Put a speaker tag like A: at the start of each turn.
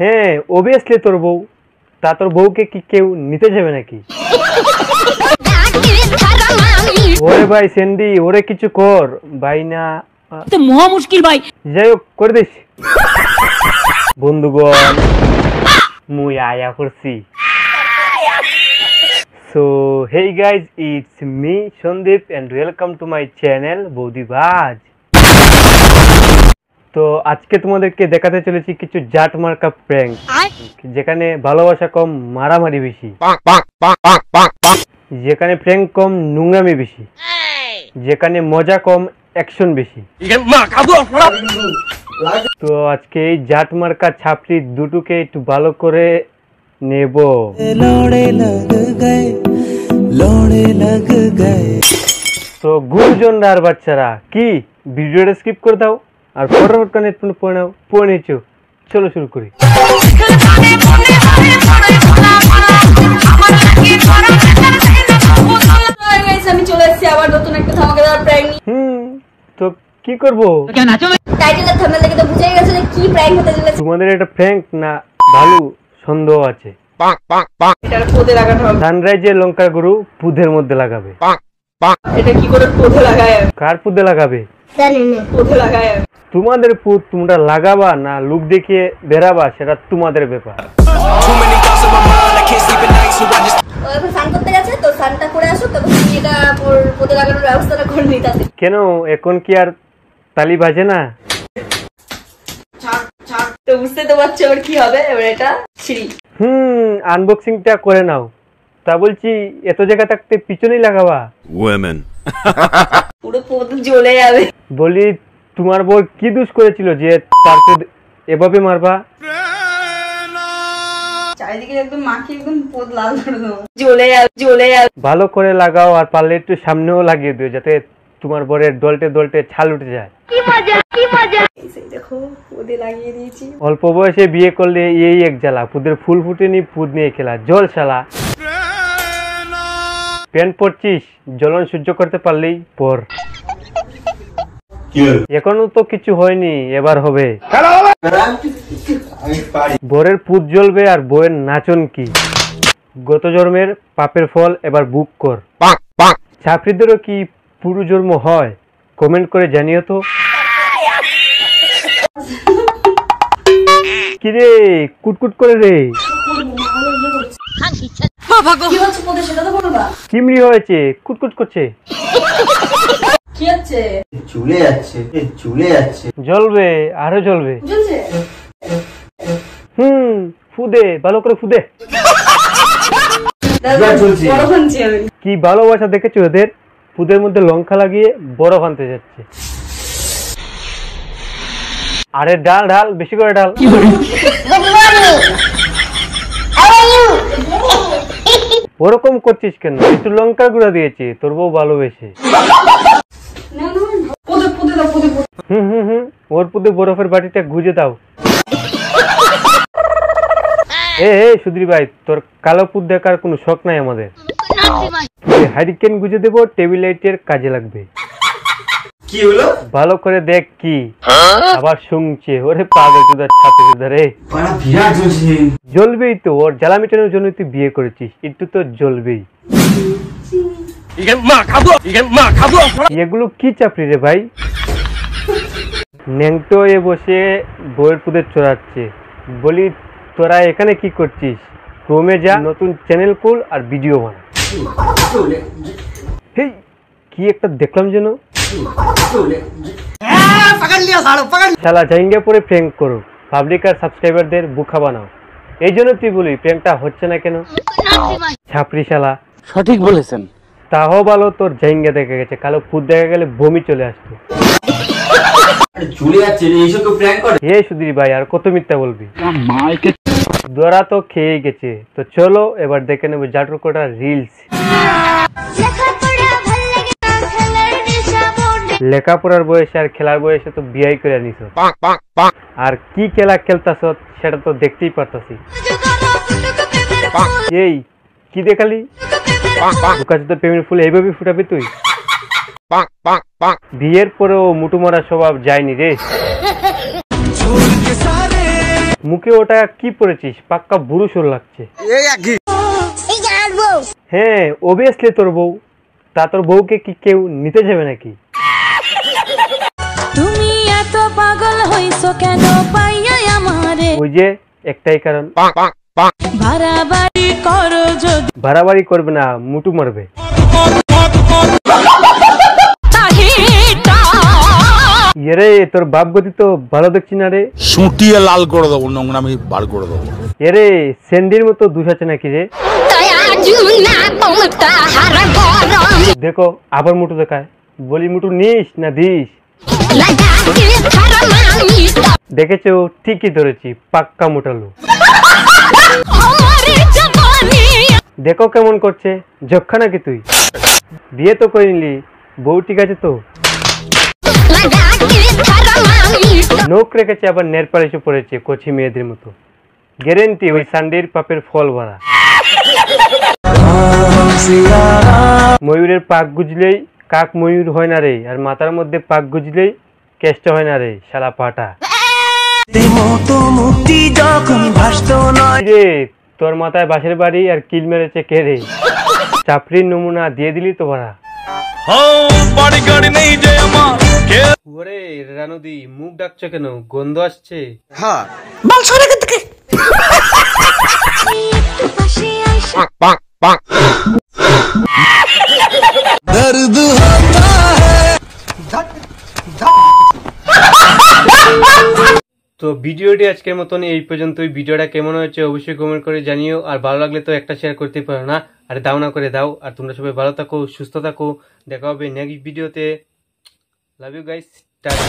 A: হ্যাঁ অবভিয়াসলি তোর বউ। তা তোর বউকে কি কেউ নিতে যাবে নাকি? ওরে ভাই সেন্ডি, ওরে কিছু কর ভাই, না
B: তো মহা মুশকিল ভাই।
A: যাই হোক করে দিস। বন্ধুগণ মুই আয়া করছি। So hey guys, it's me Sandeep and welcome to my channel বৌদিবাজ। তো আজকে তোমাদেরকে দেখাতে চলেছি কিছু জাট মার্কা প্র্যাঙ্ক, যেখানে ভালোবাসা কম মারামারি বেশি, যেখানে প্র্যাঙ্ক কম নোংরামি বেশি, যেখানে মজা কম অ্যাকশন বেশি। তো আজকে এই জাট মার্কা ছাপড়ি দুটোকে একটু ভালো করে নেব। তো গুরুজনরা আর বাচ্চারা কি ভিডিওটা স্কিপ করে দাও আর ফটাফট কানেক্ট পড়ে নাও, পড়ে নিচ্ছো। চলো শুরু করি।
C: আমি চলে এসেছি আবার নতুন একটা ধামাকাদার প্র্যাঙ্ক।
A: তো কি করবো?
C: টাইটেলের থাম্বনেল দেখে তো বুঝেই গেছো যে কি প্র্যাঙ্ক হতে চলেছে।
A: তোমাদের এটা প্র্যাঙ্ক না ভালো সন্দেহ আছে।
C: এটা পোদে লাগানো হবে।
A: সানরাইজের লঙ্কার গুরু পুদের মধ্যে লাগাবে।
C: এটা কি করে পোদে লাগায়?
A: কার পুদে লাগাবে?
C: জানি না, পোদে লাগায়।
A: তোমাদের পুদ তোমরা লাগাবা না লুক দেখিয়ে বেরাবা, সেটা তোমাদের ব্যাপার।
C: ও এখন সান করতে গেছে, তো সানটা করে আসো, তখন এটা পোদে লাগানোর ব্যবস্থাটা করে নিতেছি।
A: কেন এখন কি আর তালি বাজে না?
C: তো বুঝতে তো পারছো ওর কি হবে এবার। এটা ছিড়ি।
A: আনবক্সিংটা করে নাও। তা বলছি এত জায়গা থাকতে পিছনেই লাগাবা?
D: ওয়েমেন
C: পুরো পোদ জ্বলে যাবে।
A: বলি তোমার বউ কি দোষ করেছিল যে তারপর এভাবে মারবা?
C: চারিদিকে একদম মাখি, একদম পোদ লাল করে দেবো, জ্বলে যাবে, জ্বলে যাবে।
A: ভালো করে লাগাও আর পারলে একটু সামনেও লাগিয়ে দিও, যাতে তোমার বরের দলটে দলটে ছাল উঠে যায়।
C: কি মজা, কি মজা। এই দেখো পোদে লাগিয়ে দিয়েছি।
A: অল্প বয়সে বিয়ে করলে এই এক জ্বালা, পুদের ফুল ফুটেনি পুদ নিয়ে খেলা, জল শালা। প্যান্ট পরছিস, জ্বলন সহ্য করতে পারলেই পর। এখনো তো কিছু হয়নি, এবার হবে। বরের পুত জ্বলবে আর বউয়ের নাচন কি, গত জন্মের পাপের ফল এবার বুক কর। ছাত্রীদেরও কি পুরো জন্ম হয়? কমেন্ট করে জানিও তো। কিরে কুটকুট করে রে, চিমড়ি হয়েছে, কুটকুট করছে।
C: কি হচ্ছে?
E: চুলে যাচ্ছে, চুলে যাচ্ছে।
A: জ্বলবে, আরো জ্বলবে।
C: জ্বলছে?
A: ফুদে, ভালো করে ফুদে। কি ভালোবাসা দেখেছো ওদের, ফুদের মধ্যে লঙ্কা লাগিয়ে বরফ আনতে যাচ্ছে। আরে ডাল ঢাল, বেশি করে ডাল। ওরকম করছিস কেন? একটু লঙ্কা গুঁড়া দিয়েছি, তোর বউ ভালোবেসে। ওর পুদে বরফের বাটিটা গুজে দাও। এ সুধীর ভাই, তোর কালো পুদ দেখার কোনো শখ নাই আমাদের। হারিকেন গুজে দেবো, টেবিল লাইটের কাজে লাগবে।
E: কি হলো?
A: ভালো করে দেখ। কি আবার শুনছে? ওরে পাগল চুদার ছাত্র চুদারে, জ্বলবেই তো। ওর জ্বালা মেটানোর জন্য তুই বিয়ে করেছিস, একটু তো জ্বলবেই। এগুলো কি চাপড়ি রে ভাই? ন্যাংটো এ বসে বইয়ের পুদের চড়াচ্ছে। বলি তোরা এখানে কি করছিস? ক্রোমে যা, নতুন চ্যানেল খুল আর ভিডিও বানা। হেই কি একটা দেখলাম যেন। শালা জাইঙ্গা পরে প্র্যাঙ্ক করো, পাবলিক আর সাবস্ক্রাইবারদের বুকা বানাও। এই জন্য তুই বলি প্র্যাঙ্কটা হচ্ছে না কেন? ছাপড়ি শালা।
F: সঠিক বলেছেন।
A: তাও ভালো তোর জাইঙ্গা দেখা গেছে, কালো ফুদ দেখা গেলে বমি চলে আসতো। হে সুধীর ভাই, আর কত মিথ্যা বলবি? দোরা তো খেয়ে গেছে। তো চলো এবার দেখে নেবো জাটুর কোটা রিলস। লেখাপড়ার বয়সে আর খেলার বয়সে তো বিয়ে করে নিছ, আর কি খেলা খেলতাছ সেটা তো দেখতেই পারতাছি। এই কি দেখালি? প্রেমের ফুল এইভাবে ফুটাবি তুই? বিয়ের পরেও মুটু মারা স্বভাব যায়নি রে। মুখে ওটা কি পরেছিস? পাক্কা বুড়ো সুর লাগছে। হ্যাঁ অবভিয়াসলি তোর বউ। তা তোর বউকে কি কেউ নিতে যাবে নাকি?
B: তুমি এত পাগল হইছো কেন পাইয়া আমারে?
A: ওই যে একটাই কারণ,
B: বাড়াবাড়ি করো যদি
A: বাড়াবাড়ি করবে না, মুটু মারবে। এরে তোর বাপ গতি তো ভালো দেখছি না রে।
D: সুটিয়ে লাল করে দেবো, নোংরামি বার করে দেবো।
A: এরে স্যান্ডির মতো দুষ আছে নাকি রে? দেখো আবার মুটু দেখায়। বলি মুটু নিস না দিস? দেখেছো ঠিকই ধরেছি, পাক্কা মোটালো। দেখো কেমন করছে, যক্ষা নাকি তুই? বিয়ে তো করে নিলি, বউ ঠিক আছে তো? নোক রেখেছে আবার নেল পালিশও পড়েছে কচি মেয়েদের মতো। গ্যারেন্টি ওই সানডের পাপের ফল ভরা। ময়ূরের পাক গুজলেই কাক ময়ূর হয় না রে, আর মাথার মধ্যে পাক গুজলেই কেষ্ট হয় না রে শালা পাটা। রে তোর মাথায় বাঁশের বাড়ি আর কিল মেরেছে কে রে? চাপড়ির নমুনা দিয়ে দিলি তো ভাড়া। ওরে রানুদি মুখ ডাকছো কেন? গন্ধ আসছে। তো ভিডিওটি আজকের মতন এই পর্যন্তই। ভিডিওটা কেমন হয়েছে অবশ্যই কমেন্ট করে জানিও। আর ভালো লাগলে তো একটা শেয়ার করতে পারো না, আর দাও না করে দাও। আর তোমরা সবাই ভালো থাকো, সুস্থ থাকো। দেখা হবে নেক্সট ভিডিওতে। Love you guys, tata.